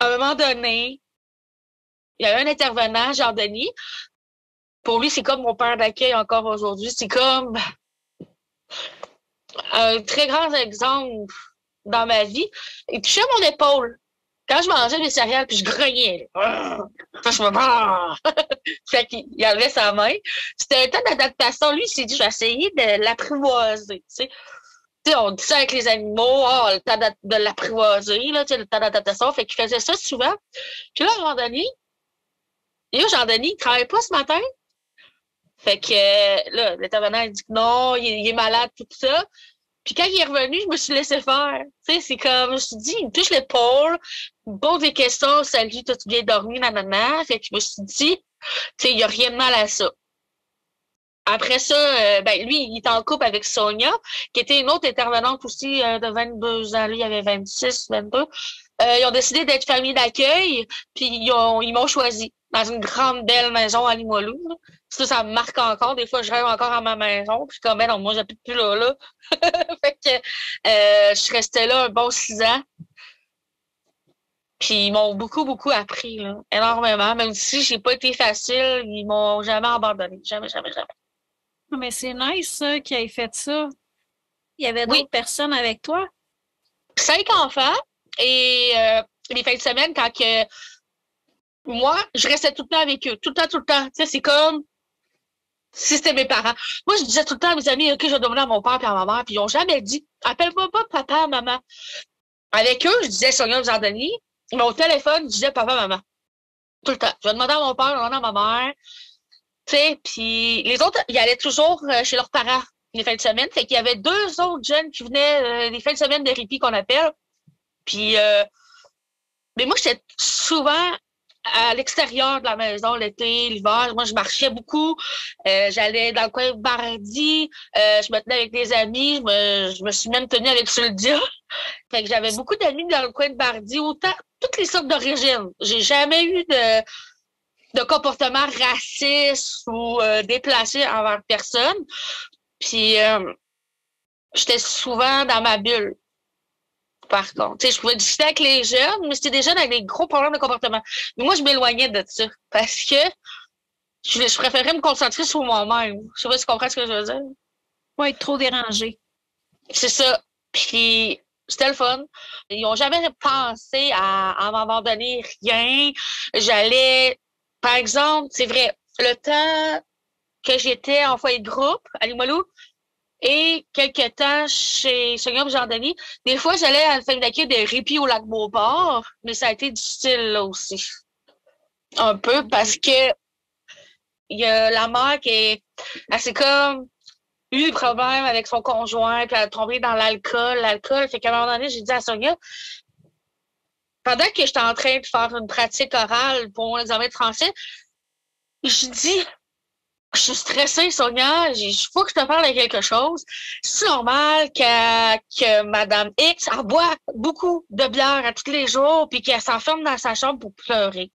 à un moment donné, il y a un intervenant, Jean-Denis. Pour lui, c'est comme mon père d'accueil encore aujourd'hui. C'est comme un très grand exemple dans ma vie. Il touchait mon épaule. Quand je mangeais des céréales, puis je grognais. Je me... Fait qu'il enlevait sa main. C'était un temps d'adaptation. Lui, il s'est dit, je vais essayer de l'apprivoiser. Tu sais, on dit ça avec les animaux, le temps de l'apprivoiser, là, le temps d'adaptation. Fait qu'il faisait ça souvent. Puis là, Jean-Denis, il travaille pas ce matin. Fait que là, l'intervenant, il dit que non, il est malade, tout ça. Puis quand il est revenu, je me suis laissé faire. Tu sais, c'est comme, je me suis dit, il me touche l'épaule, il me pose des questions, salut, t'as-tu bien dormi, nanana. Fait que je me suis dit, tu sais, il n'y a rien de mal à ça. Après ça, lui, il est en couple avec Sonia, qui était une autre intervenante aussi de 22 ans. Lui, il avait 26, 22. Ils ont décidé d'être famille d'accueil, puis ils m'ont choisi dans une grande, belle maison à Limoilou. Ça me marque encore. Des fois, je rêve encore à ma maison. Puis comme, ben non, moi, j'habite plus là. Fait que je restais là un bon 6 ans. Puis ils m'ont beaucoup, beaucoup appris, là, énormément. Même si j'ai pas été facile, ils m'ont jamais abandonné. Jamais, jamais, jamais. Mais c'est nice, ça, qu'il ait fait ça. Il y avait Oui, d'autres personnes avec toi? 5 enfants. Et les fins de semaine, quand que moi, je restais tout le temps avec eux. Tout le temps, tout le temps. Tu sais, c'est comme si c'était mes parents. Moi, je disais tout le temps à mes amis, OK, je vais demander à mon père et à ma mère, puis ils n'ont jamais dit, appelle-moi pas papa, maman. Avec eux, je disais Sonia Jardini, mais au téléphone, je disais papa, maman. Tout le temps. Je vais demander à mon père, je vais demander à ma mère. Tu sais, puis les autres, ils allaient toujours chez leurs parents les fins de semaine. Fait qu'il y avait 2 autres jeunes qui venaient les fins de semaine de répit qu'on appelle. Puis, mais moi, j'étais souvent à l'extérieur de la maison l'été, l'hiver. Moi, je marchais beaucoup. J'allais dans le coin de Bardi. Je me tenais avec des amis. Je me suis même tenue avec Suldia. Fait que j'avais beaucoup d'amis dans le coin de Bardi, autant toutes les sortes d'origines. J'ai jamais eu de comportement raciste ou déplacé envers personne. Puis, j'étais souvent dans ma bulle. Par contre, tu sais, je pouvais discuter avec les jeunes, mais c'était des jeunes avec des gros problèmes de comportement. Mais moi, je m'éloignais de ça parce que je préférais me concentrer sur moi-même. Je sais pas si tu comprends ce que je veux dire. Pas être trop dérangé. C'est ça. Puis, c'était le fun. Ils n'ont jamais pensé à m'abandonner rien. J'allais, par exemple, c'est vrai, le temps que j'étais en foyer de groupe à Limoilou, et quelques temps chez Sonia Jean-Denis, des fois, j'allais à la famille d'accueil de répit au lac Beauport, mais ça a été difficile là aussi. Un peu parce que il y a la mère qui est assez comme eu des problèmes avec son conjoint, puis elle a tombé dans l'alcool. L'alcool, fait qu'à un moment donné, j'ai dit à Sonia, pendant que j'étais en train de faire une pratique orale pour mon examen de français, je dis, je suis stressée, Sonia. Il faut que je te parle de quelque chose. C'est normal que Madame X elle boit beaucoup de bière à tous les jours puis qu'elle s'enferme dans sa chambre pour pleurer.